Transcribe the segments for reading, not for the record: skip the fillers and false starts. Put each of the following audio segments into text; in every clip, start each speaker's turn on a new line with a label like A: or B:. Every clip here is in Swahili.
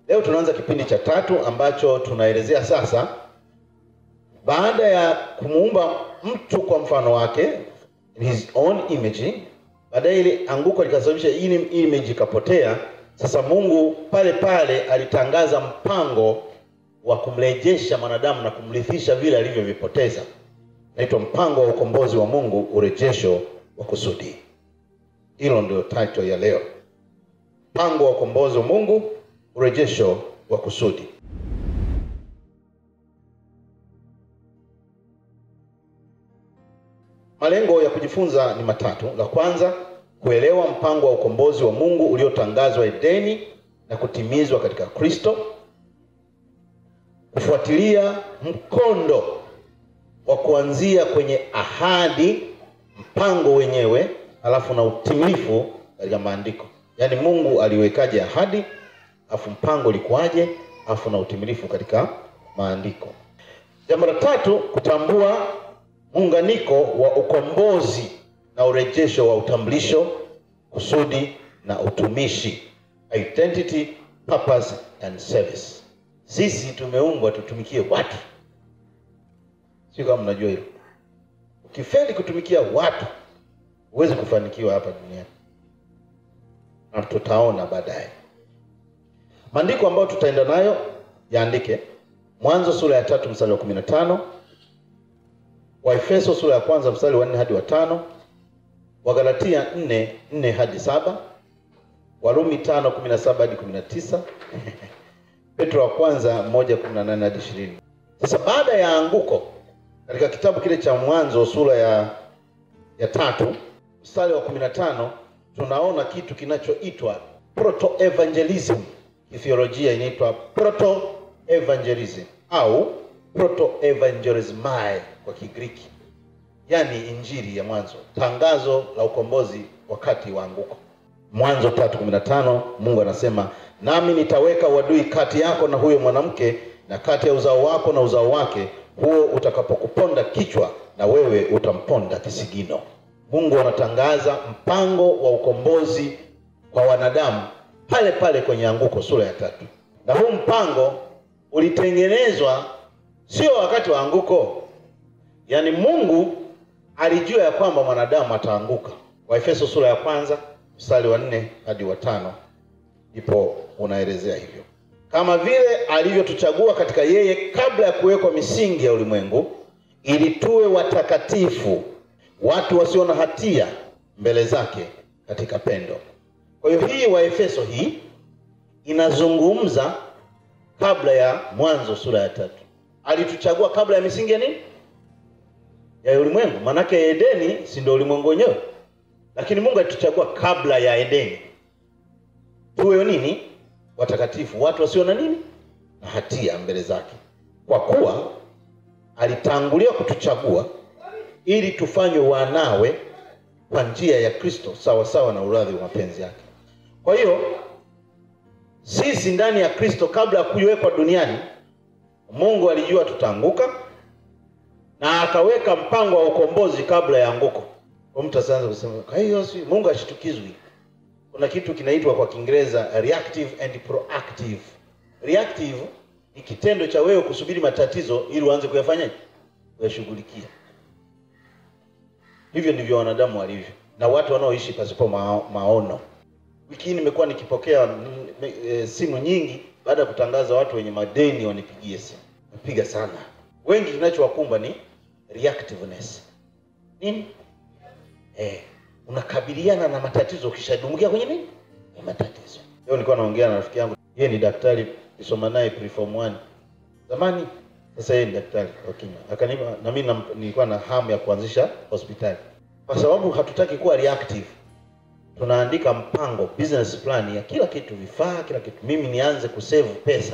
A: Leo tunaanza kipindi cha 3 ambacho tunaelezea sasa, baada ya kumuumba mtu kwa mfano wake, his own image, baadaye ile anguko likasababisha ile image ikapotea. Sasa Mungu pale pale alitangaza mpango wa kumrejesha mwanadamu na kumrithisha vile alivyovipoteza. Naitwa mpango wa ukombozi wa Mungu, urejesho wa kusudi. Hilo ndio title ya leo. Mpango wa ukombozi wa Mungu, urejesho wa kusudi. Malengo ya kujifunza ni matatu. La kwanza, kuelewa mpango wa ukombozi wa Mungu uliotangazwa Edeni na kutimizwa katika Kristo. Kufuatilia mkondo wa kuanzia kwenye ahadi, mpango wenyewe, alafu na utimilifu katika maandiko. Yaani Mungu aliwekaje ahadi, alafu mpango ulikuwaje, alafu na utimilifu katika maandiko. Jambo la tatu, kutambua muunganiko wa ukombozi na urejesho wa utambulisho, kusudi na utumishi. Identity, purpose and service. Sisi tumeumbwa tutumikie watu. Sio kama mnajua hilo. Ukifeli kutumikia watu, huwezi kufanikiwa hapa duniani. Na tutaona baadaye. Maandiko ambayo tutaenda nayo yaandike: Mwanzo sura ya 3 mstari wa 15, Waefeso sura ya 1 mstari wa 4 hadi wa 5, Wagalatia 4 hadi 7, Warumi 5:17 hadi 19, Petro wa kwanza 1:18 hadi 20. Sasa baada ya anguko, katika kitabu kile cha Mwanzo sura ya 3 mstari wa 15, tunaona kitu kinachoitwa proto-evangelism. Theolojia inaitwa proto-evangelism au proto-evangelismai kwa Kigiriki. Yaani injili ya mwanzo, tangazo la ukombozi wakati wa anguko. Mwanzo 3:15, Mungu anasema, nami nitaweka uadui kati yako na huyo mwanamke, na kati ya uzao wako na uzao wake, huo utakapokuponda kichwa na wewe utamponda kisigino. Mungu anatangaza mpango wa ukombozi kwa wanadamu pale pale kwenye anguko sura ya 3. Na huu mpango ulitengenezwa sio wakati wa anguko. Yaani Mungu alijua ya kwamba mwanadamu ataanguka. Waefeso sura ya 1 mstari wa 4 hadi wa 5 ipo unaelezea hivyo. Kama vile alivyotuchagua katika yeye kabla ya kuwekwa misingi ya ulimwengu, ili tuwe watakatifu, watu wasio na hatia mbele zake katika pendo. Kwa hiyo hii Waefeso hii inazungumza kabla ya Mwanzo sura ya 3. Alituchagua kabla ya misingi ya nini? Ya ulimwengu. Manake Edeni si ndio ulimwengu wenyewe. Lakini Mungu alituchagua kabla ya Edeni. Tuwe nini? Watakatifu, watu wasio na nini? Na hatia mbele zake. Kwa kuwa alitangulia kutuchagua ili tufanywe wanawe kwa njia ya Kristo, sawa sawa na uradhi wa mapenzi yake. Kwa hiyo sisi ndani ya Kristo, kabla ya kuwekwa duniani, Mungu alijua tutaanguka na akaweka mpango wa ukombozi kabla ya anguko. Kwa mtu asanza kusema, kwa hiyo Mungu ashitukizwi. Kuna kitu kinaitwa kwa Kiingereza reactive and proactive. Reactive ni kitendo cha wewe kusubiri matatizo ili uanze kuyafanya, kuyashughulikia. Hivyo ndivyo wanadamu walivyo, na watu wanaoishi pasipo maono. Wiki hii nimekuwa nikipokea simu nyingi baada ya kutangaza watu wenye madeni wanipigie simu. Napiga sana. Wengi kinachowakumba ni reactiveness. Nini? Unakabiliana na matatizo ukishadumukia kwenye nini? Matatizo. Leo nilikuwa naongea na rafiki yangu. Yeye ni daktari, nisoma naye preform 1 zamani. Sasa yeye ni daktari wa kinywa. Akanipa na mimi nilikuwa na hamu ya kuanzisha hospitali. Kwa sababu hatutaki kuwa reactive. Tunaandika mpango, business plan ya kila kitu, vifaa, kila kitu. Mimi nianze kusave pesa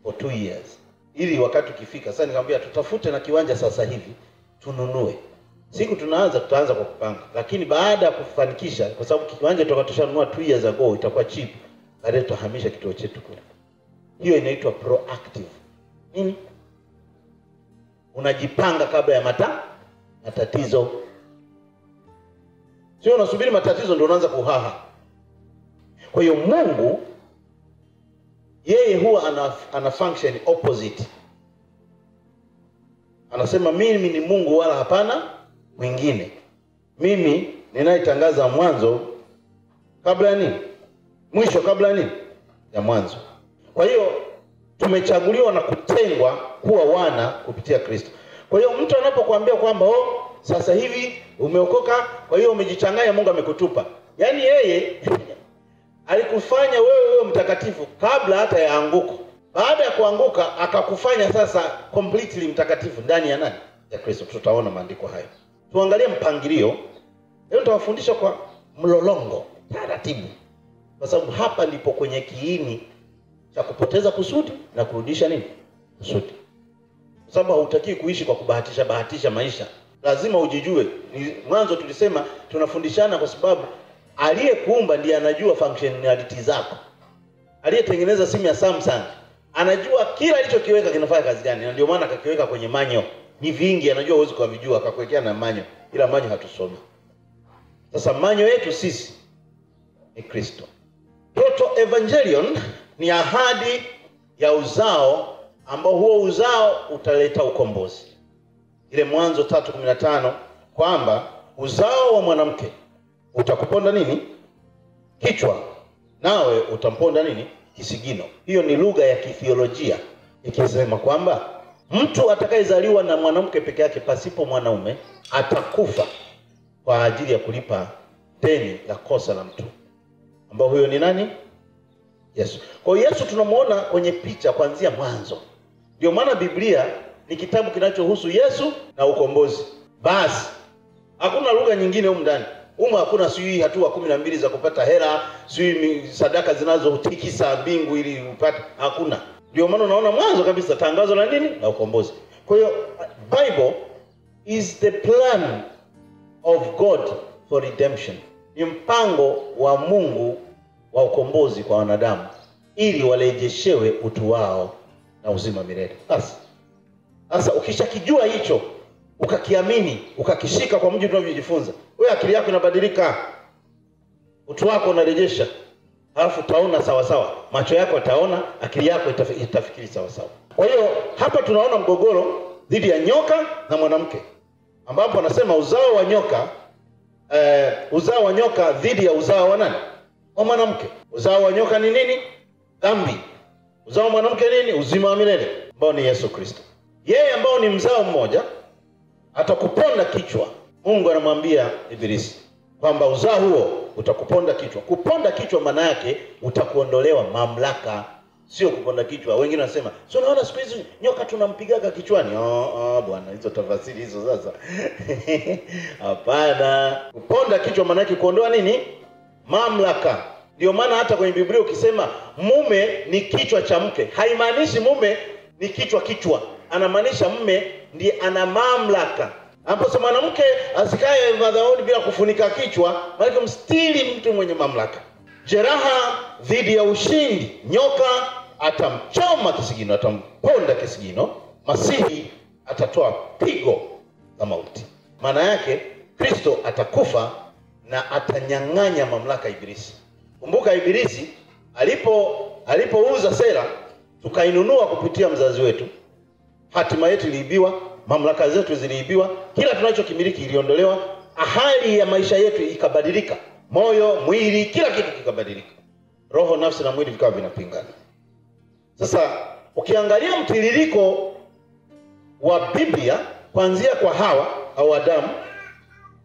A: for 2 years. Ili wakati ukifika, sasa nikamwambia tutafute na kiwanja sasa hivi, tununue. Siku tutaanza kwa kupanga. Lakini baada ya kufanikisha, kwa sababu kiwanja tutakatoshanunua 2 years ago itakuwa cheap, baadaye tutahamisha kituo chetu kule. Hiyo inaitwa proactive. Nini? Unajipanga kabla ya matatizo. Sio unasubiri matatizo ndio unaanza kuhaha. Kwa hiyo Mungu yeye huwa ana function opposite. Anasema mimi ni Mungu wala hapana mwingine. Mimi ninayetangaza mwanzo kabla nini? Mwisho kabla nini? Ya mwanzo. Kwa hiyo tumechaguliwa na kutengwa kuwa wana kupitia Kristo. Kwa hiyo mtu anapokuambia kwamba sasa hivi umeokoka, kwa hiyo umejichanganya, Mungu amekutupa. Yaani yeye alikufanya wewe mtakatifu kabla hata ya anguko. Baada ya kuanguka akakufanya sasa completely mtakatifu ndani ya nani? Ya Kristo. Tutaona maandiko hayo. Tuangalie mpangilio. Leo nitawafundisha kwa mlolongo, taratibu. Kwa sababu hapa ndipo kwenye kiini cha kupoteza kusudi na kurudisha nini? Kusudi. Kwa sababu hautaki kuishi kwa kubahatisha maisha. Lazima ujijue. Mwanzo tulisema tunafundishana kwa sababu aliyekuumba ndiye anajua functionality zako. Aliyetengeneza simu ya Samsung anajua kila alichokiweka kinafanya kazi gani, na ndio maana akakiweka kwenye manyo. Ni vingi, anajua uwezo kuvijua, akakuwekea na manyo. Ila manyo hatusomi. Sasa manyo yetu sisi ni Kristo. Proto Evangelion ni ahadi ya uzao ambao huo uzao utaleta ukombozi. Ile Mwanzo 3:15 kwamba uzao wa mwanamke utakuponda nini? Kichwa, nawe utamponda nini? Kisigino. Hiyo ni lugha ya kithiolojia ikisema kwamba mtu atakayezaliwa na mwanamke peke yake pasipo mwanaume atakufa kwa ajili ya kulipa deni la kosa la mtu, ambao huyo ni nani? Yesu. Kwa hiyo Yesu tunamuona kwenye picha kuanzia mwanzo. Ndio maana Biblia ni kitabu kinachohusu Yesu na ukombozi. Basi hakuna lugha nyingine huko ndani. Hakuna sijui hatua 12 za kupata hela, sijui sadaka zinazotikisa mbingu ili upate. Hakuna. Ndio maana unaona mwanzo kabisa tangazo la nini? La ukombozi. Kwa hiyo Bible is the plan of God for redemption. Ni mpango wa Mungu wa ukombozi kwa wanadamu ili warejeshewe utu wao na uzima milele. Sasa ukishakijua hicho, ukakiamini, ukakishika kwa mujibu tunavyojifunza, wewe akili yako inabadilika. Utu wako unarejesha. Alafu utaona sawa sawa. Macho yako yataona, akili yako itafikiri sawa sawa. Kwa hiyo hapa tunaona mgogoro dhidi ya nyoka na mwanamke. Ambapo anasema uzao wa nyoka dhidi ya uzao wa nani? Wa mwanamke. Uzao wa nyoka ni nini? Dhambi. Uzao wa mwanamke nini? Uzima wa milele, ambao ni Yesu Kristo. Yeye ambao ni mzao mmoja atakuponda kichwa. Mungu anamwambia Ibilisi kwamba uzao huo utakuponda kichwa. Kuponda kichwa maana yake utakuondolewa mamlaka, sio kuponda kichwa. Wengine wanasema, "Sio unaona siku hizi nyoka tunampigaga kichwani." Bwana, hizo tafasiri hizo sasa. Hapana. Kuponda kichwa maana yake kuondoa nini? Mamlaka. Ndio maana hata kwenye Biblia ukisema mume ni kichwa cha mke, haimaanishi mume ni kichwa. Anamaanisha mume ndiye ana mamlaka. Hapo sema mwanamke asikae madhabahuni bila kufunika kichwa, maana mstiri mtu mwenye mamlaka. Jeraha dhidi ya ushindi. Nyoka atamchoma kisigino, atamponda kisigino. Masihi atatoa pigo la mauti. Maana yake Kristo atakufa na atanyang'anya mamlaka Ibilisi. Kumbuka Ibilisi alipouza sera, tukainunua kupitia mzazi wetu. Hatima yetu iliibiwa, mamlaka zetu ziliibiwa, kila tunachokimiliki iliondolewa, hali ya maisha yetu ikabadilika. Moyo, mwili, kila kitu kikabadilika. Roho, nafsi na mwili vikawa vinapingana. Sasa ukiangalia mtiririko wa Biblia kuanzia kwa Hawa au Adamu,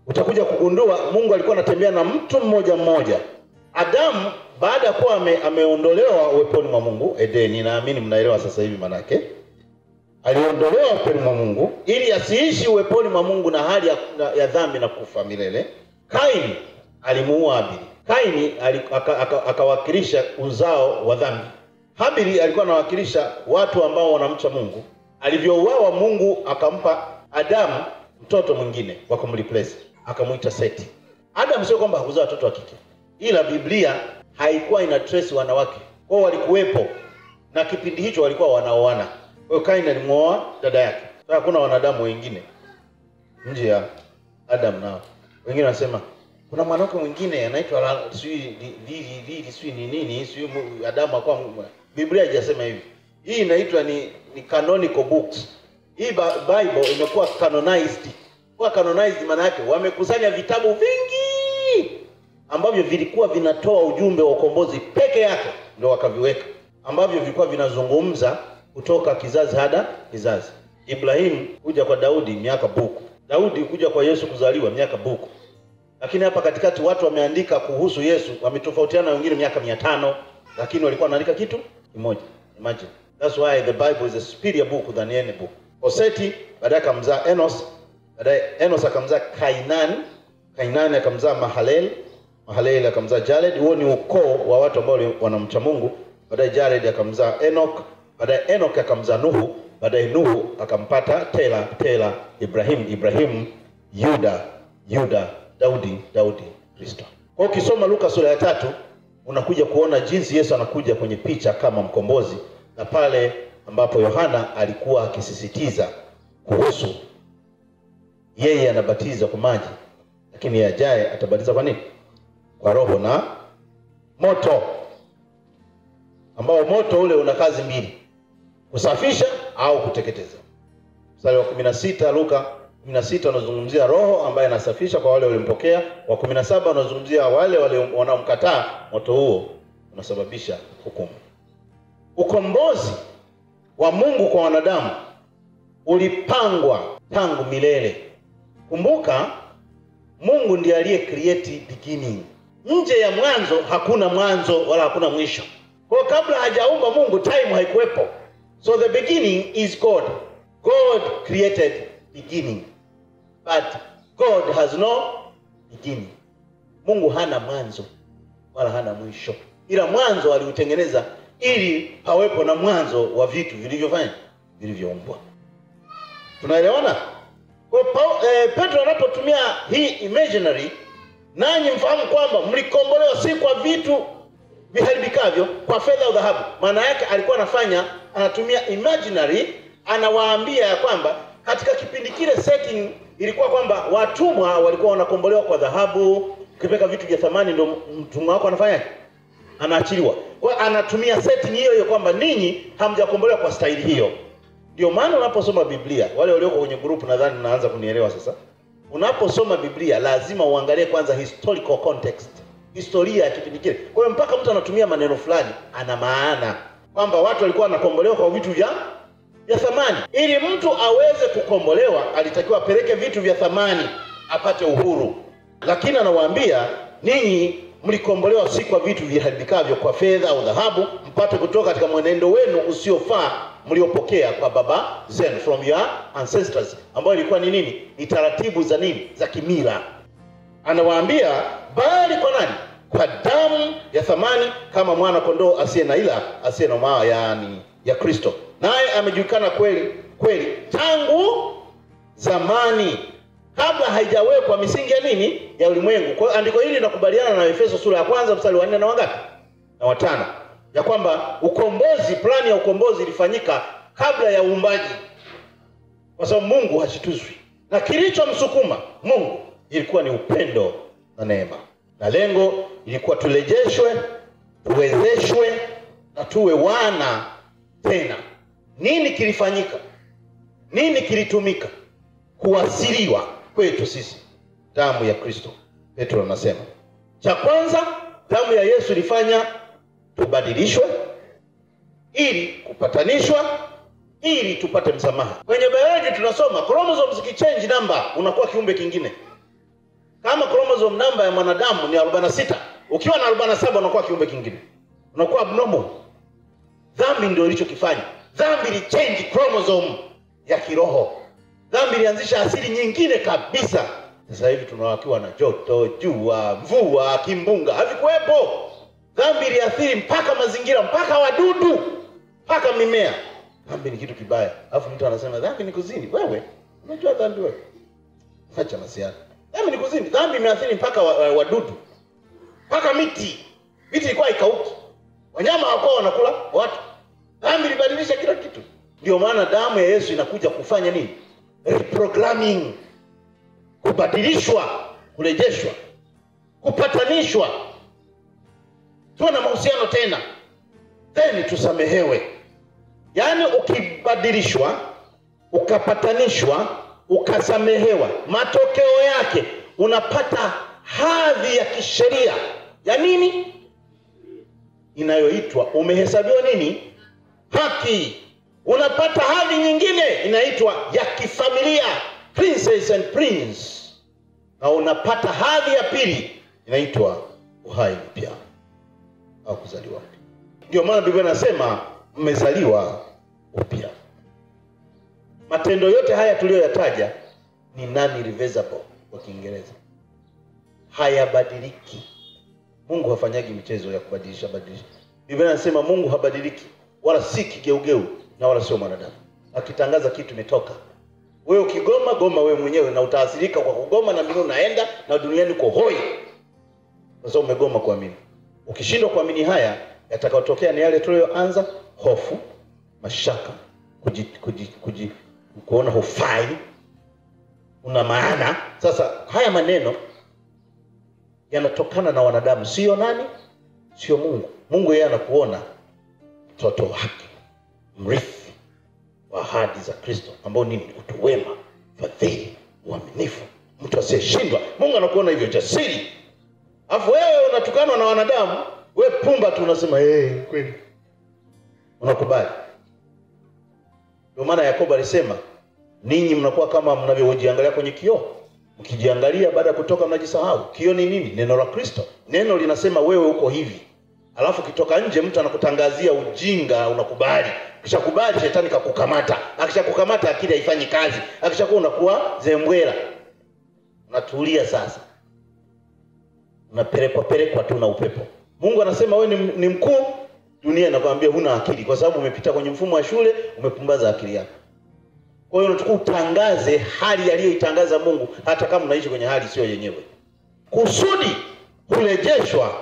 A: utakuja kugundua Mungu alikuwa anatembea na mtu mmoja. Adamu baada ya kuwa ameondolewa uweponi mwa Mungu Edeni, naamini mnaelewa sasa hivi maana yake. Aliondolewa uweponi mwa Mungu ili asiishi uweponi mwa Mungu na hali ya dhambi na kufa milele. Kaini alimuua Habili. Kaini akawakilisha uzao wa dhambi. Habili alikuwa anawakilisha watu ambao wanamcha Mungu. Alivyouawa, Mungu akampa Adamu mtoto mwingine wa kumreplace, akamuita Seti. Adamu sio kwamba hakuzaa watoto wa kike, ila Biblia haikuwa ina trace wanawake. Kwa hiyo walikuwepo na kipindi hicho walikuwa wanaoana. Kwa hiyo Kaini alimuoa dada yake. Sasa kuna wanadamu wengine nje ya Adam nao. Wengine wanasema kuna mwanamke mwingine anaitwa sijui nini, sijui Adamu akawa Biblia haijasema hivi. Hii inaitwa ni canonical books. Hii Bible imekuwa canonized. Kwa canonized maana yake wamekusanya vitabu vingi ambavyo vilikuwa vinatoa ujumbe wa ukombozi peke yake, ndio wakaviweka, ambavyo vilikuwa vinazungumza kutoka kizazi hadi kizazi. Ibrahim kuja kwa Daudi miaka buku. Daudi kuja kwa Yesu kuzaliwa miaka buku. Lakini hapa katikati watu wameandika kuhusu Yesu, wametofautiana, wengine miaka 500, lakini walikuwa wanaandika kitu kimoja. Imagine. That's why the Bible is a superior book than any book. Oseti baadaye akamzaa Enos, baadaye Enos akamzaa Kainani akamzaa Mahalalel akamzaa Jared. Huo ni ukoo wa watu ambao wanamcha Mungu. Baadaye Jared akamzaa Enoch, baadaye Enoch akamzaa Nuhu, baadaye Nuhu akampata Tela, Ibrahim, Yuda, Daudi, Kristo. Kwa ukisoma Luka sura ya 3 unakuja kuona jinsi Yesu anakuja kwenye picha kama mkombozi, na pale ambapo Yohana alikuwa akisisitiza kuhusu yeye anabatiza kwa maji, lakini yajaye atabatiza kwa nini? Kwa Roho na moto, ambao moto ule una kazi mbili, kusafisha au kuteketeza. Mstari wa 16 Luka 16 unazungumzia Roho ambaye anasafisha kwa wale walimpokea. Wa 17 unazungumzia wale wanaomkataa, moto huo unasababisha hukumu. Ukombozi wa Mungu kwa wanadamu ulipangwa tangu milele. Kumbuka, Mungu ndiye aliye create beginning. Nje ya mwanzo hakuna mwanzo wala hakuna mwisho. Kwa kabla hajaumba Mungu, time haikuwepo. So the beginning is God. God created beginning. But God has no beginning. Mungu hana mwanzo wala hana mwisho. Ila mwanzo aliutengeneza ili pawepo na mwanzo wa vitu vilivyoumbwa. Tunaelewana? Kwa Petro anapotumia hii imaginary, nanyi mfahamu kwamba mlikombolewa si kwa vitu viharibikavyo, kwa fedha au dhahabu. Maana yake alikuwa anatumia imaginary, anawaambia ya kwamba katika kipindi kile setting ilikuwa kwamba watumwa walikuwa wanakombolewa kwa dhahabu, ukipeka vitu vya thamani ndio mtumwa wako anafanyaje? Anaachiliwa. Kwa anatumia setting hiyo kwamba ninyi hamjakombolewa kwa staili hiyo. Ndio maana unaposoma Biblia, wale walioko kwenye group nadhani mnaanza kunielewa sasa. Unaposoma Biblia lazima uangalie kwanza historical context, historia ya kipindi kile. Kwa hiyo mpaka mtu anatumia maneno fulani ana maana kwamba watu walikuwa wanakombolewa kwa vitu vya thamani. Ili mtu aweze kukombolewa alitakiwa apeleke vitu vya thamani apate uhuru. Lakini anawaambia ninyi mlikombolewa si kwa vitu viharibikavyo, kwa fedha au dhahabu, mpate kutoka katika mwenendo wenu usiofaa mliopokea kwa baba zenu, from your ancestors, ambayo ilikuwa ni nini? Ni taratibu za nini? Za kimila. Anawaambia bali kwa nani? Kwa damu ya thamani kama mwana kondoo asiye na ila, asiye na maa, yani ya Kristo. Naye amejulikana kweli tangu zamani, kabla haijawekwa misingi ya nini? Ya ulimwengu. Kwa andiko hili linakubaliana na Efeso sura ya 1 mstari wa 4 na wangapi? Na 5. Ya kwamba ukombozi, plani ya ukombozi ilifanyika kabla ya uumbaji. Kwa sababu Mungu hashituzwi. Na kilichomsukuma Mungu ilikuwa ni upendo na neema. Na lengo ilikuwa turejeshwe, tuwezeshwe na tuwe wana tena. Nini kilifanyika? Nini kilitumika? Kuwasiliwa kwetu sisi damu ya Kristo. Petro anasema, cha kwanza, damu ya Yesu ilifanya tubadilishwe, ili kupatanishwa, ili tupate msamaha. Kwenye biology tunasoma chromosomes zikichange number unakuwa kiumbe kingine. Kama chromosome number ya mwanadamu ni 46, ukiwa na 47 unakuwa kiumbe kingine, unakuwa abnormal. Dhambi ndio ilichokifanya. Dhambi ilichange chromosome ya kiroho. Dhambi ilianzisha asili nyingine kabisa. Sasa hivi tunawakiwa na joto, jua, mvua, kimbunga, havikuwepo. Dhambi iliathiri mpaka mazingira, mpaka wadudu, mpaka mimea. Dhambi ni kitu kibaya. Alafu mtu anasema dhambi ni kuzini. Wewe unajua dhambi wewe? Acha masiana. Dhambi ni kuzini. Dhambi imeathiri mpaka wadudu, mpaka miti. Miti ilikuwa ikauki, wanyama hawakuwa wanakula watu. Dhambi ilibadilisha kila kitu. Ndio maana damu ya Yesu inakuja kufanya nini? Reprogramming, kubadilishwa, kurejeshwa, kupatanishwa, tuwe na mahusiano tena. then tusamehewe. Yaani ukibadilishwa, ukapatanishwa, ukasamehewa, matokeo yake unapata hadhi ya kisheria ya nini? Inayoitwa umehesabiwa nini? Haki. Unapata hadhi nyingine inaitwa ya kifamilia, princess and prince. Na unapata hadhi ya pili inaitwa uhai mpya au kuzaliwa upya. Ndio maana Biblia inasema mmezaliwa upya. Matendo yote haya tuliyoyataja ni non-reversible kwa Kiingereza. Hayabadiliki. Mungu hafanyagi michezo ya kubadilisha. Biblia inasema Mungu habadiliki, wala si kigeugeu, na wala sio mwanadamu. Akitangaza kitu imetoka. Wewe ukigoma, goma wewe mwenyewe, na utaathirika kwa kugoma, na mbinguni unaenda, na duniani uko hoi. Kwa sababu umegoma kuamini. Ukishindwa kuamini haya, yatakayotokea ni yale tuliyoanza: hofu, mashaka, kuona hufai, una maana. Sasa haya maneno yanatokana na wanadamu, sio nani? Sio Mungu. Mungu yeye anakuona mtoto wake, mrithi wa ahadi za Kristo, ambao ni utu wema, fadhili, uaminifu, mtu asiyeshindwa. Mungu anakuona hivyo, jasiri. Alafu wewe unatukanwa na wanadamu, wewe pumba tu unasema kweli. Unakubali. Ndio maana Yakobo alisema, ninyi mnakuwa kama mnavyojiangalia kwenye kioo. Mkijiangalia baada ya kutoka mnajisahau. Kioo ni nini? Neno la Kristo. Neno linasema wewe uko hivi. Alafu kitoka nje mtu anakutangazia ujinga, unakubali. Ukishakubali shetani kakukamata. Akishakukamata akili haifanyi kazi. Akishakuwa unakuwa zembwela. Unatulia sasa. Unapelekwa tu na upepo. Mungu anasema wewe ni mkuu, dunia inakwambia huna akili kwa sababu umepita kwenye mfumo wa shule, umepumbaza akili yako. Kwa hiyo unataka utangaze hali aliyoitangaza Mungu hata kama unaishi kwenye hali sio yenyewe. Kusudi kurejeshwa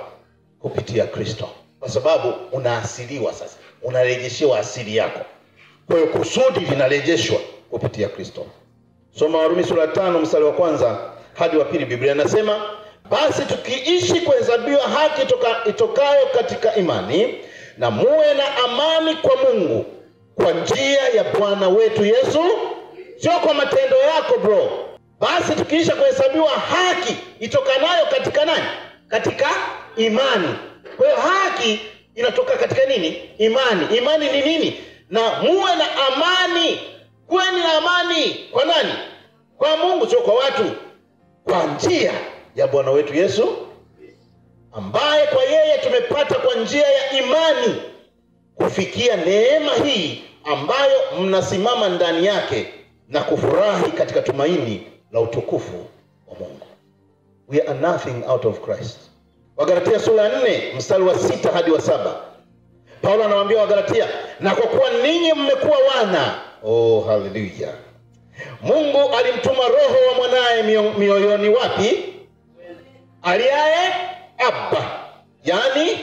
A: kupitia Kristo. Kwa sababu unaasiliwa sasa. Unarejeshewa asili yako. Kwa hiyo kusudi linarejeshwa kupitia Kristo. Soma Warumi sura 5 mstari wa 1 hadi wa 2. Biblia inasema, basi tukiishi kuhesabiwa haki itokayo katika imani, na muwe na amani kwa Mungu kwa njia ya Bwana wetu Yesu, sio kwa matendo yako bro. Basi tukiisha kuhesabiwa haki itokanayo katika nani? Katika imani. Kwa hiyo haki inatoka katika nini? Imani. Imani ni nini? Na muwe na amani. Kuweni na amani kwa nani? Kwa Mungu, sio kwa watu. Kwa njia ya Bwana wetu Yesu, ambaye kwa yeye tumepata kwa njia ya imani kufikia neema hii ambayo mnasimama ndani yake, na kufurahi katika tumaini la utukufu wa Mungu. We are nothing out of Christ. Wagalatia sura 4 mstari wa 6 hadi wa 7. Paulo anawaambia Wagalatia, na kwa kuwa ninyi mmekuwa wana, oh hallelujah, Mungu alimtuma roho wa mwanae mioyoni wapi? Aliaye Abba, yani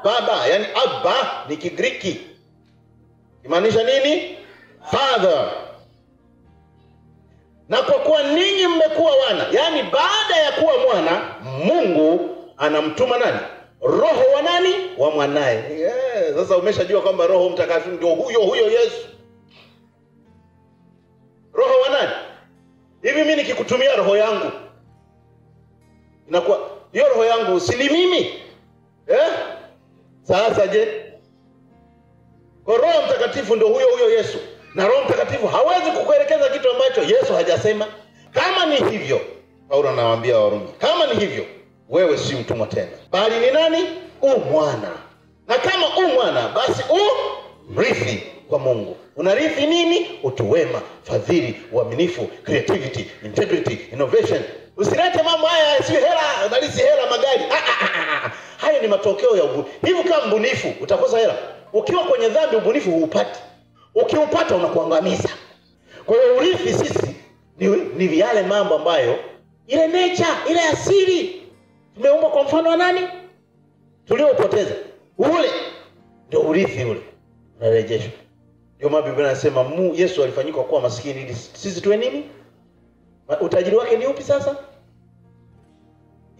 A: baba. Yani Abba ni Kigiriki, imaanisha nini? Father. Na kwa kuwa ninyi mmekuwa wana, yani baada ya kuwa mwana, Mungu anamtuma nani? Roho wa nani? Wa mwanae. Sasa umeshajua kwamba Roho Mtakatifu ndio huyo Yesu. Roho wa nani? Hivi mimi nikikutumia roho yangu, inakuwa hiyo roho yangu si ni mimi? Sasa je? Kwa Roho Mtakatifu ndio huyo Yesu. Na Roho Mtakatifu hawezi kukuelekeza kitu ambacho Yesu hajasema. Kama ni hivyo, Paulo anawaambia Warumi, kama ni hivyo, wewe si mtumwa tena, bali ni nani? Mwana. Na kama mwana, basi mrithi kwa Mungu. Unarithi nini? Utu wema, fadhili, uaminifu, creativity, integrity, innovation. Usilete mambo haya si hela, unalisi hela, magari. Hayo ni matokeo ya ubunifu. Hivi kama mbunifu utakosa hela. Ukiwa kwenye dhambi ubunifu huupati. Ukiupata unakuangamiza. Kwa hiyo urithi sisi ni yale mambo ambayo ile nature, ile asili tumeumbwa kwa mfano wa nani? Tuliopoteza. Ule ndio urithi ule. Unarejeshwa. Ndio maana Biblia inasema Yesu alifanyika kuwa maskini ili sisi tuwe nini? Utajiri wake ni upi sasa?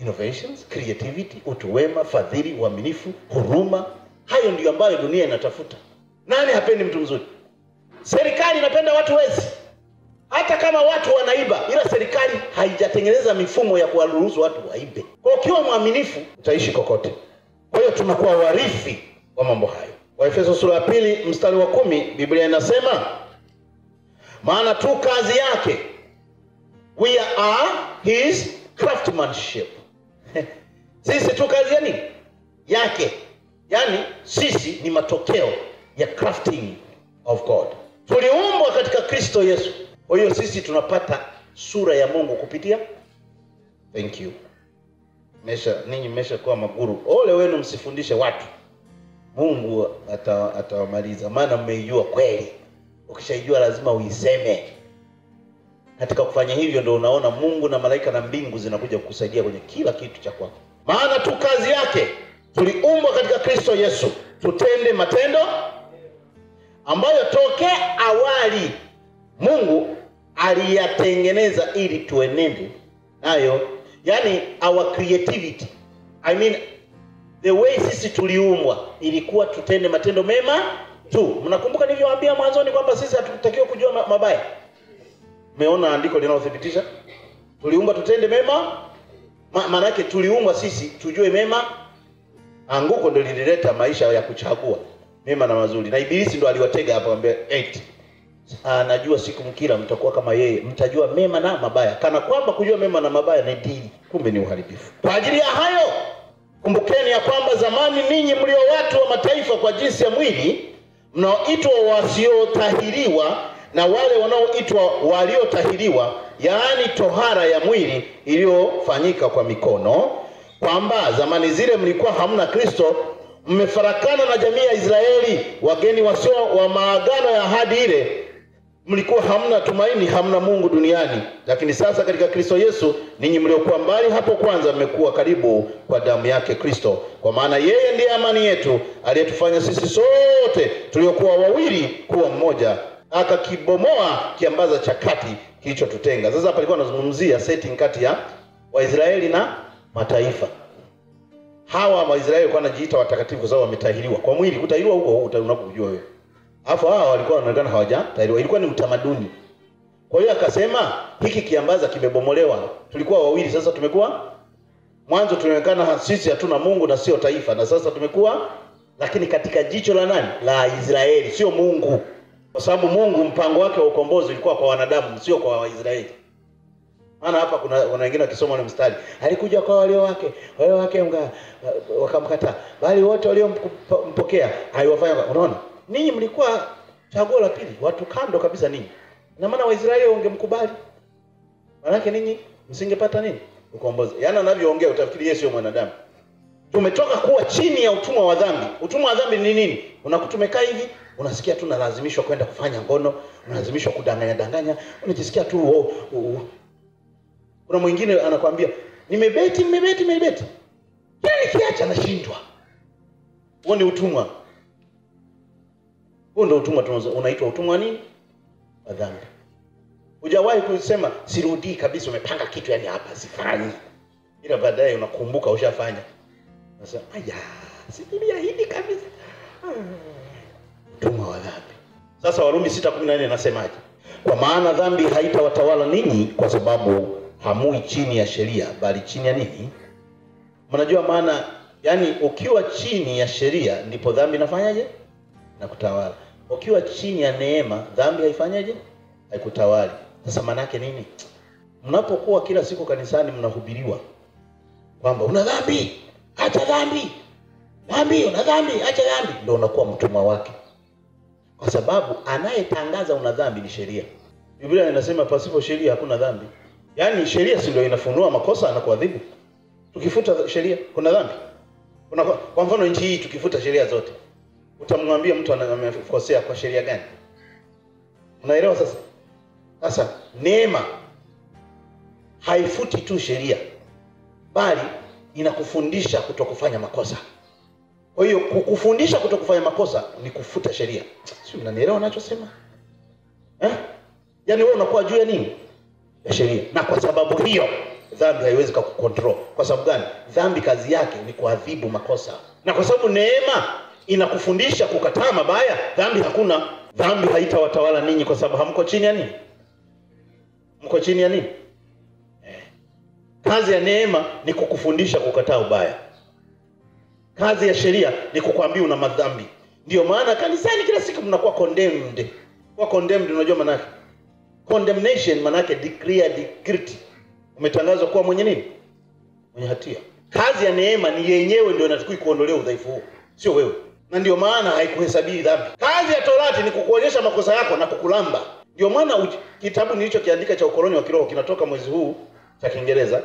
A: Innovations, creativity, utu wema, fadhili, uaminifu, huruma, Hayo ndio ambayo dunia inatafuta. Nani hapendi mtu mzuri? Serikali inapenda watu wezi. Hata kama watu wanaiba, ila serikali haijatengeneza mifumo ya kuwaruhusu watu waibe. Kwa ukiwa mwaminifu utaishi kokote. Kwa hiyo tunakuwa warithi wa mambo hayo. Waefeso sura ya 2 mstari wa 10 Biblia inasema, maana tu kazi yake, we are his craftsmanship. Sisi tu kazi ya nini? Yake. Yani sisi ni matokeo ya crafting of God. Tuliumbwa katika Kristo Yesu. Kwa hiyo sisi tunapata sura ya Mungu kupitia. Thank you. Ninyi mmeshakuwa maguru. Ole wenu msifundishe watu. Mungu atawamaliza, maana mmeijua kweli. Ukishaijua lazima uiseme. Katika kufanya hivyo ndio unaona Mungu na malaika na mbingu zinakuja kukusaidia kwenye kila kitu cha kwako. Maana tu kazi yake, tuliumbwa katika Kristo Yesu tutende matendo ambayo tokea awali Mungu aliyatengeneza ili tuenende nayo. Yani our creativity, I mean the way sisi tuliumbwa ilikuwa tutende matendo mema tu. Mnakumbuka nilivyowaambia mwanzoni kwamba sisi hatutakiwa kujua mabaya? Umeona andiko linalothibitisha tuliumbwa tutende mema. Maana yake tuliumbwa sisi tujue mema. Anguko ndio lilileta maisha ya kuchagua mema na mazuri. Na Ibilisi ndio aliwatega hapo, ambaye 8 anajua siku mkila mtakuwa kama yeye, mtajua mema na mabaya. Kana kwamba kujua mema na mabaya ni dini, kumbe ni uharibifu. Kwa ajili ya hayo, kumbukeni ya kwamba zamani ninyi mlio watu wa mataifa kwa jinsi ya mwili, mnaoitwa wasiotahiriwa na wale wanaoitwa waliotahiriwa, yaani tohara ya mwili iliyofanyika kwa mikono, kwamba zamani zile mlikuwa hamna Kristo, mmefarakana na jamii ya Israeli, wageni wasio wa maagano ya ahadi ile, mlikuwa hamna tumaini, hamna Mungu duniani. Lakini sasa katika Kristo Yesu, ninyi mliokuwa mbali hapo kwanza mmekuwa karibu kwa damu yake Kristo. Kwa maana yeye ndiye amani yetu, aliyetufanya sisi sote tuliokuwa wawili kuwa mmoja, akakibomoa kiambaza cha kati kilichotutenga. Sasa hapa alikuwa anazungumzia setting kati ya Waisraeli na mataifa. Hawa Waisraeli walikuwa wanajiita watakatifu kwa sababu wametahiriwa kwa mwili. Kutahiriwa huko unakujua wewe. Alafu hawa walikuwa wanaonekana hawajatahiriwa. Ilikuwa ni utamaduni. Kwa hiyo akasema hiki kiambaza kimebomolewa. Tulikuwa wawili, sasa tumekuwa. Mwanzo tulionekana sisi hatuna Mungu na sio taifa, na sasa tumekuwa, lakini katika jicho la nani? La Israeli, sio Mungu. Kwa sababu Mungu mpango wake wa ukombozi ulikuwa kwa wanadamu, sio kwa Waisraeli. Maana hapa kuna wengine wakisoma ile mstari, alikuja kwa wale wake wakamkataa, bali wote waliompokea aliwafanya. Unaona? Ninyi mlikuwa chaguo la pili, watu kando kabisa ninyi. Na maana Waisraeli wangemkubali. Maana yake ninyi msingepata nini? Ukombozi. Yaani anavyoongea utafikiri yeye sio mwanadamu. Tumetoka kuwa chini ya utumwa wa dhambi. Utumwa wa dhambi ni nini? Unakutumekaa hivi, unasikia tu unalazimishwa kwenda kufanya ngono, unalazimishwa kudanganya, unajisikia tu Kuna mwingine anakuambia, nimebeti. Yaani kiacha nashindwa. Huo ni utumwa. Huo ndio utumwa unaitwa utumwa nini? Wa dhambi. Hujawahi kusema sirudi kabisa, umepanga kitu yani hapa sifanyi. Ila baadaye unakumbuka ushafanya. Unasema, aya, sikuahidi kabisa. Utumwa wa dhambi. Sasa Warumi 6:14 nasemaje? Kwa maana dhambi haitawatawala ninyi kwa sababu hamui chini ya sheria, bali chini ya nini? Mnajua maana, yani ukiwa chini ya sheria ndipo dhambi inafanyaje? Na kutawala. Ukiwa chini ya neema, dhambi haifanyaje? Haikutawali. Sasa maana yake nini? Mnapokuwa kila siku kanisani mnahubiriwa kwamba una dhambi, acha dhambi. Dhambi, una dhambi, acha dhambi. Ndio unakuwa mtumwa wake. Kwa sababu anayetangaza una dhambi ni sheria. Biblia inasema pasipo sheria hakuna dhambi. Yaani sheria si ndio inafunua makosa na kuadhibu. Tukifuta sheria kuna dhambi. Kwa mfano nchi hii tukifuta sheria zote, utamwambia mtu amekosea kwa sheria gani? Unaelewa sasa? Sasa neema haifuti tu sheria, bali inakufundisha kutokufanya makosa. Kwa hiyo kukufundisha kutokufanya makosa ni kufuta sheria. Sio, unanielewa ninachosema? Yaani wewe unakuwa juu ya nini? Ya sheria. Na kwa sababu hiyo dhambi haiwezi kukucontrol. Kwa sababu gani? Dhambi kazi yake ni kuadhibu makosa. Na kwa sababu neema inakufundisha kukataa mabaya, dhambi hakuna. Dhambi haitawatawala ninyi kwa sababu hamko chini ya nini? Mko chini ya nini? Kazi ya neema ni kukufundisha kukataa ubaya. Kazi ya sheria ni kukuambia una madhambi. Ndio maana kanisani kila siku mnakuwa condemned. Kwa condemned unajua maana yake? Condemnation maana yake declared guilty. Umetangazwa kuwa mwenye nini? Mwenye hatia. Kazi ya neema ni yenyewe ndio inatakiwa kuondolea udhaifu huo, sio wewe. Na ndio maana haikuhesabii dhambi. Kazi ya Torati ni kukuonyesha makosa yako na kukulamba. Ndio maana kitabu nilichokiandika cha ukoloni wa kiroho kinatoka mwezi huu cha Kiingereza,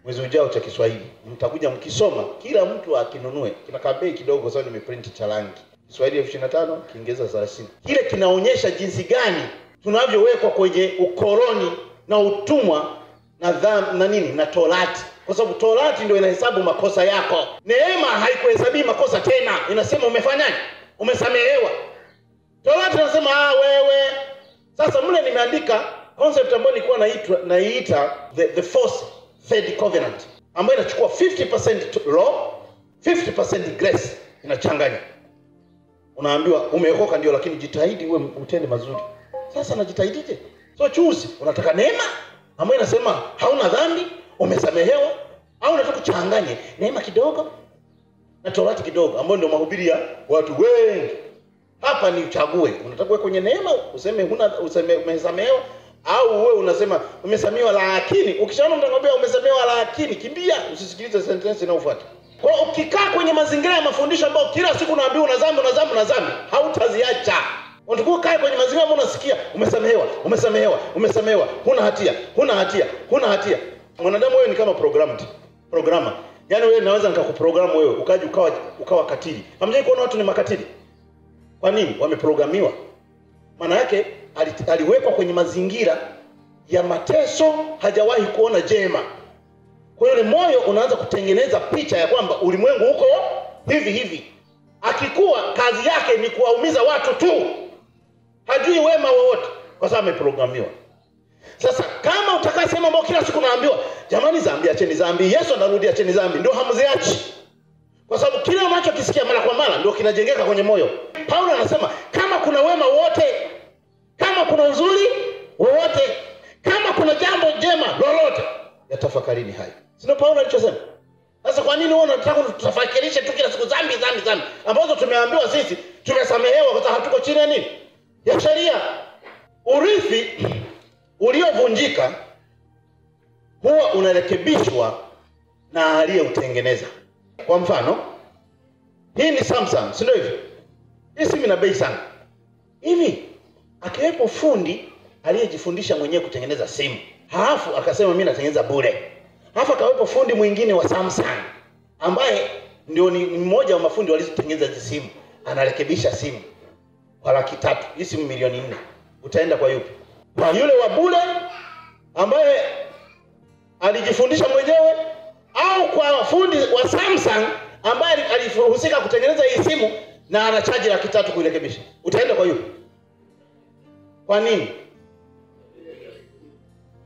A: mwezi ujao cha Kiswahili. Mtakuja mkisoma, kila mtu akinunue. Kina bei kidogo kwa sababu nimeprint cha rangi. Kiswahili 25, Kiingereza 30. Kile kinaonyesha jinsi gani tunavyowekwa kwenye ukoloni na utumwa na dhambi na nini na Torati. Kwa sababu Torati ndio inahesabu makosa yako. Neema haikuhesabii makosa tena. Inasema umefanyaje? Umesamehewa. Torati inasema wewe. Sasa mle nimeandika concept ambayo nilikuwa naita the fourth third covenant, ambayo inachukua 50% law, 50% grace, inachanganya. Unaambiwa umeokoka ndio, lakini jitahidi uwe utende mazuri. Sasa najitahidije? So choose, unataka neema ambayo inasema hauna dhambi, umesamehewa, au unataka kuchanganye neema kidogo na Torati kidogo, ambayo ndio mahubiri ya watu wengi. Hapa ni uchague. Unataka kuwe kwenye neema useme umesamehewa, au wewe unasema umesamehewa lakini ukishaona mtu anakuambia umesamehewa lakini kimbia, usisikilize sentence inayofuata. Kwa ukikaa kwenye mazingira ya mafundisho ambayo kila siku unaambiwa una dhambi, hautaziacha. Unatakiwa kae kwenye mazingira ambayo unasikia umesamehewa, huna hatia. Mwanadamu wewe ni kama programmer. Yaani wewe naweza nikakuprogram wewe ukaje ukawa katili. Hamjai kuona watu ni makatili? Kwa nini? Wameprogramiwa. Maana yake aliwekwa kwenye mazingira ya mateso, hajawahi kuona jema. Kwa hiyo moyo unaanza kutengeneza picha ya kwamba ulimwengu uko hivi. Akikuwa kazi yake ni kuwaumiza watu tu. Hajui wema wowote kwa sababu ameprogramiwa. Sasa kama utakasema mbona kila siku naambiwa, jamani dhambi acheni dhambi, Yesu anarudi acheni dhambi, ndio hamziachi. Kwa sababu kile unachokisikia mara kwa mara ndio kinajengeka kwenye moyo. Paulo anasema kama kuna wema wote, kama kuna uzuri wowote, kama kuna jambo jema lolote, yatafakarini hayo. Sio Paulo alichosema? Sasa kwa nini wewe unataka tutafakarishe tu kila siku dhambi ambazo tumeambiwa sisi tumesamehewa kwa sababu hatuko chini ya nini? Ya sheria. Urithi uliovunjika huwa unarekebishwa na aliyeutengeneza. Kwa mfano, hii ni Samsung, si ndio hivi? Hii simu ina bei sana. Hivi akiwepo fundi aliyejifundisha mwenyewe kutengeneza simu, halafu akasema mimi natengeneza bure. Halafu akawepo fundi mwingine wa Samsung ambaye ndio ni mmoja wa mafundi walizotengeneza hizo simu, anarekebisha simu kwa 300,000, hii simu milioni 4. Utaenda kwa yupi? Kwa yule wa bure ambaye alijifundisha mwenyewe, au kwa fundi wa Samsung ambaye alihusika kutengeneza hii simu na anachaji 300,000 kuirekebisha? Utaenda kwa yupi? Kwa nini?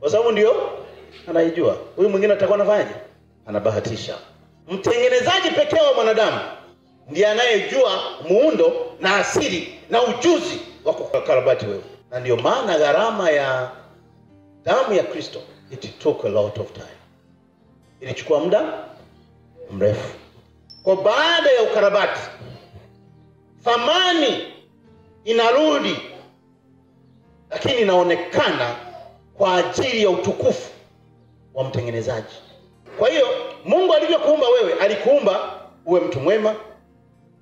A: Kwa sababu ndio anaijua. Huyu mwingine atakuwa anafanyaje? Anabahatisha. Mtengenezaji pekee wa mwanadamu ndiye anayejua muundo na asili na ujuzi wa kukarabati wewe. Na ndio maana gharama ya damu ya Kristo, it took a lot of time. Ilichukua muda mrefu. Kwa baada ya ukarabati, thamani inarudi, lakini inaonekana kwa ajili ya utukufu wa mtengenezaji. Kwa hiyo Mungu alivyokuumba wewe, alikuumba uwe mtu mwema,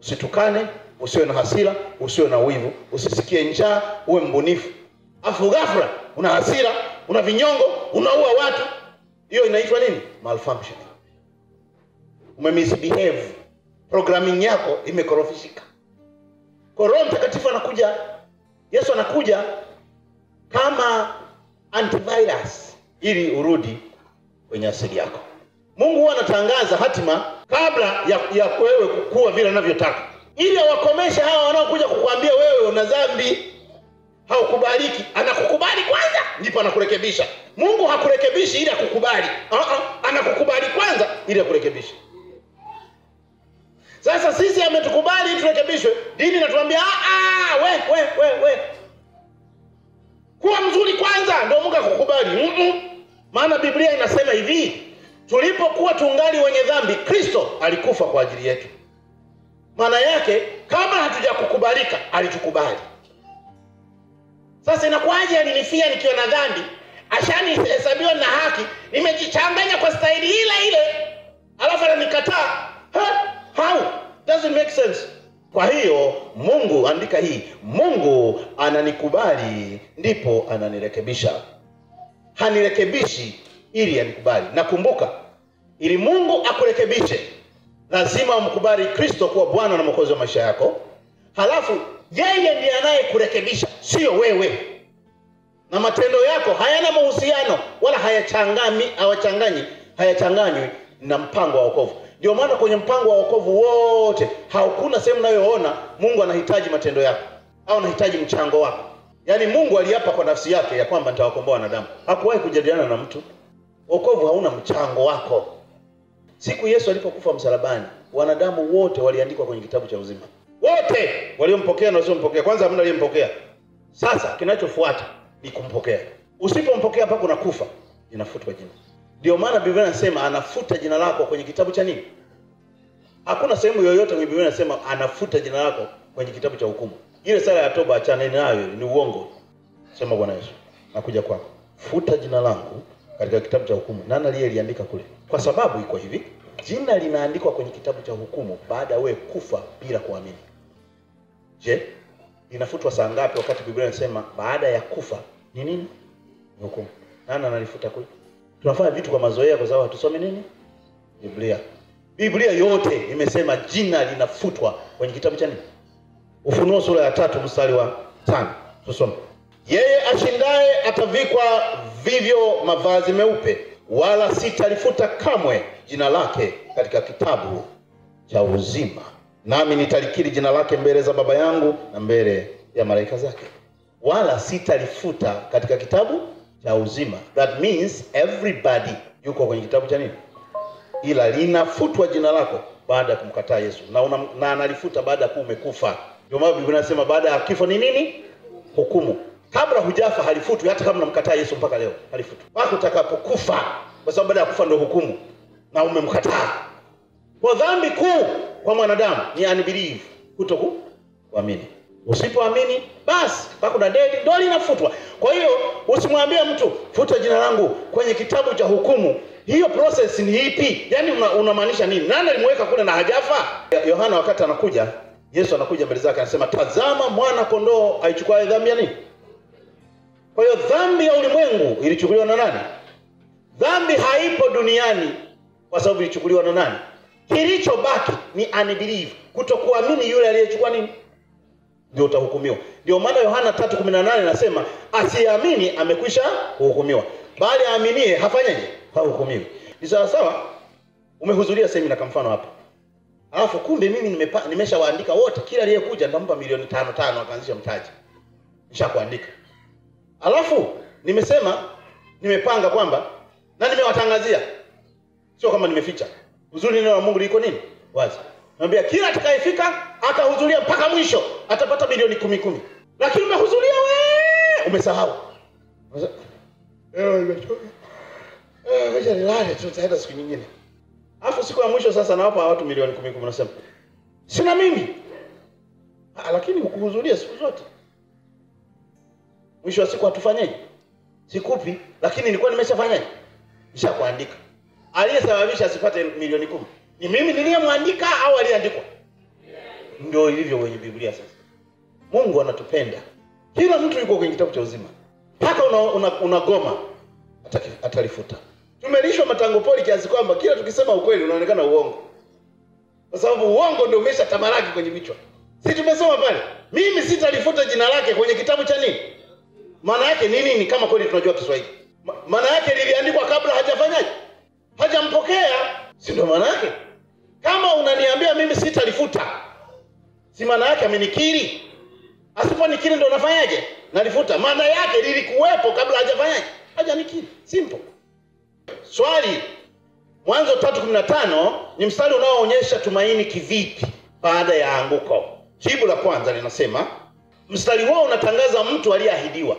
A: usitukane, usiwe na hasira, usiwe na wivu, usisikie njaa, uwe mbunifu. Afu ghafla una hasira, una vinyongo, unaua watu. Hiyo inaitwa nini? Malfunction. Umemisbehave. Programming yako imekorofishika. Kwa Roho Mtakatifu anakuja, Yesu anakuja kama antivirus ili urudi kwenye asili yako. Mungu huwa anatangaza hatima kabla ya wewe kukua vile anavyotaka, ili awakomeshe hawa wanaokuja kukuambia wewe una dhambi, haukubaliki. Anakukubali kwanza ndipo anakurekebisha. Mungu hakurekebishi ili akukubali. Anakukubali kwanza ili akurekebishe. Sasa sisi ametukubali turekebishwe. Dini inatuambia we kuwa mzuri kwanza ndio Mungu akukubali. Maana Biblia inasema hivi, tulipokuwa tungali wenye dhambi, Kristo alikufa kwa ajili yetu. Maana yake kama hatujakukubalika, alitukubali. Sasa inakuwaje alinifia nikiwa na dhambi, ashanihesabiwa na haki, nimejichanganya kwa staili ile alafu ananikataa? How? Doesn't make sense. Kwa hiyo Mungu, andika hii, Mungu ananikubali ndipo ananirekebisha. Hanirekebishi ili anikubali. Nakumbuka, ili Mungu akurekebishe, lazima umkubali Kristo kuwa Bwana na Mwokozi wa maisha yako. Halafu yeye ndiye anayekurekebisha, sio wewe. Na matendo yako hayana mahusiano wala hayachanganywi na mpango wa wokovu. Ndio maana kwenye mpango wa wokovu wote hakuna sehemu unayoona Mungu anahitaji matendo yako au anahitaji mchango wako. Yaani Mungu aliapa kwa nafsi yake ya kwamba nitawakomboa wanadamu. Hakuwahi kujadiliana na mtu. Wokovu hauna mchango wako. Siku Yesu alipokufa msalabani, wanadamu wote waliandikwa kwenye kitabu cha uzima. Wote waliompokea na wasiompokea. Kwanza hamna aliyempokea. Sasa kinachofuata ni kumpokea. Usipompokea mpaka unakufa, inafutwa jina. Ndio maana Biblia inasema anafuta jina lako kwenye kitabu cha nini? Hakuna sehemu yoyote kwenye Biblia inasema anafuta jina lako kwenye kitabu cha hukumu. Ile sala ya toba achana nayo, ni uongo. Sema Bwana Yesu, nakuja kwako. Futa jina langu katika kitabu cha hukumu. Nani aliyeliandika kule? Kwa sababu iko hivi, jina linaandikwa kwenye kitabu cha hukumu baada wewe kufa bila kuamini. Je, inafutwa saa ngapi wakati Biblia inasema baada ya kufa ni nini? Hukumu. Nani analifuta kule? Tunafanya vitu kwa mazoea kwa sababu hatusome nini? Biblia. Biblia yote imesema jina linafutwa kwenye kitabu cha nini? Ufunuo sura ya 3 mstari wa 5. Tusome. Yeye ashindaye atavikwa vivyo mavazi meupe, wala sitalifuta kamwe jina lake katika kitabu cha uzima. Nami nitalikiri jina lake mbele za Baba yangu na mbele ya malaika zake. Wala sitalifuta katika kitabu cha uzima. That means everybody yuko kwenye kitabu cha nini? Ila linafutwa jina lako baada ya kumkataa Yesu. Na analifuta baada ya kuwa umekufa. Ndio maana Biblia inasema baada ya kifo ni nini? Hukumu. Kabla hujafa halifutwi, hata kama unamkataa Yesu mpaka leo halifutwi. Wako utakapokufa, kwa sababu baada ya kufa ndio hukumu na umemkataa. Kwa dhambi kuu kwa mwanadamu ni unbelief, kutokuamini. Usipoamini basi mpaka una dead ndio linafutwa. Kwa hiyo usimwambie mtu futa jina langu kwenye kitabu cha hukumu. Hiyo process ni ipi? Yaani unamaanisha nini? Nani alimweka kule na hajafa? Yohana wakati anakuja, Yesu anakuja mbele zake anasema, tazama mwana kondoo aichukua dhambi ya nini? Kwa hiyo dhambi ya ulimwengu ilichukuliwa na nani? Dhambi haipo duniani kwa sababu ilichukuliwa na nani? Kilichobaki ni unbelief, kutokuamini yule aliyechukua nini? Ndio utahukumiwa. Ndio maana Yohana 3:18 anasema asiamini amekwisha kuhukumiwa, bali aaminie hafanyaje? Hahukumiwi. Ni sawa sawa umehudhuria semina kwa mfano hapa. Alafu kumbe mimi nimeshawaandika wote, kila aliyekuja nitampa milioni 5 akaanzisha mtaji. Nishakuandika. Alafu nimepanga kwamba na nimewatangazia. Sio kama nimeficha. Uzuri neno la Mungu liko nini? Wazi. Naambia kila atakayefika akahudhuria mpaka mwisho atapata milioni 10. Lakini umehudhuria wewe, umesahau. Ngoja nilale tutaenda siku nyingine. Alafu siku ya mwisho sasa nawapa watu milioni 10 unasema, sina mimi. Lakini ukuhudhuria siku zote. Mwisho wa siku hatufanyaje? Sikupi, lakini nilikuwa nimeshafanyaje? Nishakuandika. Aliyesababisha asipate milioni 10 ni mimi niliyemwandika au aliandikwa? Ndio hivyo kwenye Biblia sasa. Mungu anatupenda. Kila mtu yuko kwenye kitabu cha uzima. Mpaka unagoma atalifuta. Tumelishwa matango poli kiasi kwamba kila tukisema ukweli unaonekana uongo. Kwa sababu uongo ndio umeshatamalaki kwenye vichwa. Si tumesoma pale, mimi sitalifuta jina lake kwenye kitabu cha nini? Maana yake ni nini kama kweli tunajua Kiswahili? Maana yake liliandikwa kabla hajafanyaje? Hajampokea. Si ndio maana yake? Kama unaniambia mimi sitalifuta, si maana yake amenikiri. Asiponikiri ndio nafanyaje? Nalifuta. Maana yake lilikuwepo kabla hajafanyaje? Hajanikiri. Simple. Swali, Mwanzo 3:15 ni mstari unaoonyesha tumaini kivipi? baada ya anguko. Jibu la kwanza linasema, mstari huo unatangaza mtu aliyeahidiwa,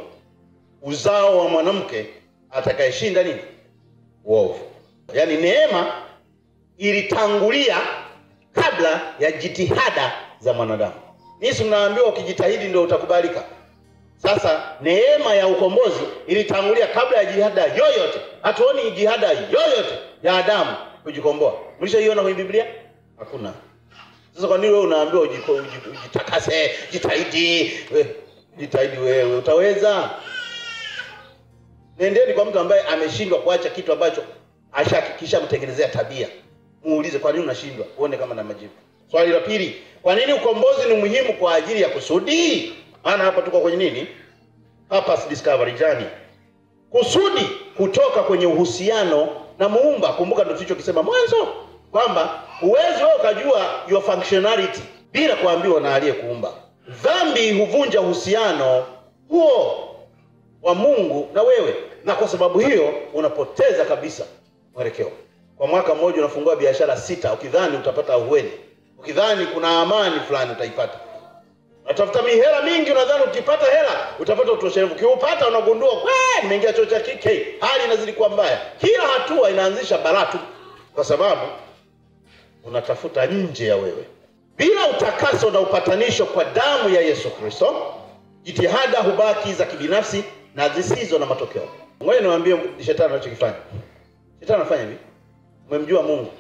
A: uzao wa mwanamke atakayeshinda nini? Uovu. Yaani neema ilitangulia kabla ya jitihada za mwanadamu. Nisi mnaambiwa ukijitahidi ndio utakubalika. Sasa neema ya ukombozi ilitangulia kabla ya jihada yoyote. Hatuoni jihada yoyote ya Adamu kujikomboa. Mlishaiona kwenye Biblia? Hakuna. Sasa kwa nini wewe unaambiwa ujitakase, jitahidi? Jitahidi wewe, utaweza? Nendeni kwa mtu ambaye ameshindwa kuacha kitu ambacho ashakikisha mtengenezea tabia. Muulize kwa nini unashindwa, uone kama na majibu. Swali la pili, kwa nini ukombozi ni muhimu kwa ajili ya kusudi? Maana hapa tuko kwenye nini? Purpose discovery journey. Kusudi kutoka kwenye uhusiano na Muumba. Kumbuka ndio tulichokisema mwanzo kwamba uwezo wewe ukajua your functionality bila kuambiwa na aliyekuumba. Dhambi huvunja uhusiano huo wa Mungu na wewe, na kwa sababu hiyo unapoteza kabisa mwelekeo. Kwa mwaka mmoja unafungua biashara 6 ukidhani utapata ahueni. Ukidhani kuna amani fulani utaipata. Unatafuta mihela mingi unadhani ukipata hela utapata utoshelevu. Ukiupata unagundua nimeingia choo cha kike, hali inazidi kuwa mbaya. Kila hatua inaanzisha balaa tu kwa sababu unatafuta nje ya wewe. Bila utakaso na upatanisho kwa damu ya Yesu Kristo, jitihada hubaki za kibinafsi na zisizo na matokeo. Ngoja niwaambie shetani anachokifanya. Shetani anafanya hivi. Umemjua Mungu,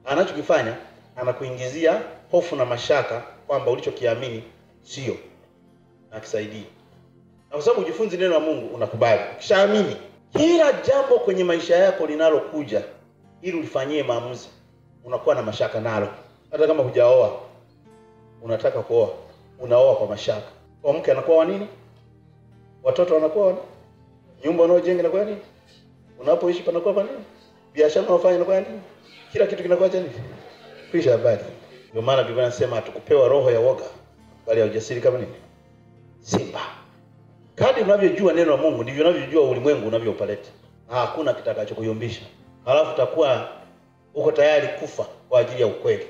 A: anachokifanya anakuingizia hofu na mashaka kwamba ulichokiamini sio, na kisaidii. Na kwa sababu ujifunzi neno la Mungu unakubali. Ukishaamini kila jambo kwenye maisha yako linalokuja ili ulifanyie maamuzi, unakuwa na mashaka nalo. Hata kama hujaoa, unataka kuoa, unaoa kwa mashaka. Kwa mke anakuwa nini? Watoto wanakuwa nini? Nyumba unaojenga inakuwa nini? Unapoishi panakuwa nini? Biashara unayofanya inakuwa nini? Kila kitu kinakuwa nini? Kisha habari. Ndio maana Biblia inasema hatukupewa roho ya woga, bali ya ujasiri kama nini? Simba. Kadri unavyojua neno la Mungu ndivyo unavyojua ulimwengu unavyopaleta. Hakuna kitakachokuyumbisha. Halafu utakuwa uko tayari kufa kwa ajili ya ukweli.